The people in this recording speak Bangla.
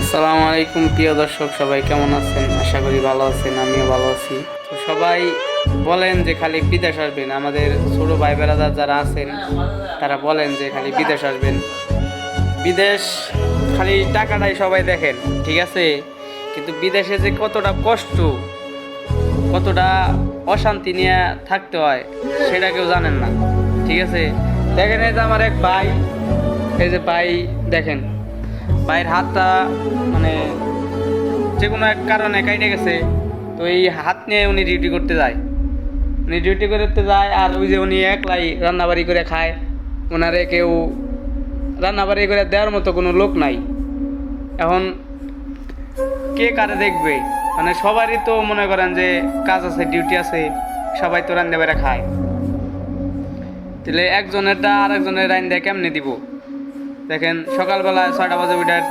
আসসালামু আলাইকুম প্রিয় দর্শক, সবাই কেমন আছেন? আশা করি ভালো আছেন, আমিও ভালো আছি। তো সবাই বলেন যে খালি বিদেশ আসবেন, আমাদের ছোট ভাই বেড়াদার যারা আছেন তারা বলেন যে খালি বিদেশ আসবেন। বিদেশ খালি টাকাটাই সবাই দেখেন, ঠিক আছে, কিন্তু বিদেশে যে কতটা কষ্ট, কতটা অশান্তি নিয়ে থাকতে হয় সেটা কেউ জানেন না, ঠিক আছে। দেখেন এই যে আমার এক ভাই, এই যে ভাই দেখেন, ভাইয়ের হাতটা মানে যে কোনো এক কারণে কাইটে গেছে। তো এই হাত নিয়ে উনি ডিউটি করতে যায়, উনি ডিউটি করতে যায়, আর ওই যে উনি একলাই রান্নাবাড়ি করে খায়, ওনারে কেউ রান্নাবাড়ি করে দেওয়ার মতো কোনো লোক নাই। এখন কে কারে দেখবে? মানে সবারই তো মনে করেন যে কাজ আছে, ডিউটি আছে, সবাই তো রান্না বেড়া খায়, তাহলে একজনেরটা আর একজনের রান্না কেমনে দিব? দেখেন সকালবেলা 6টা বাজে উঠার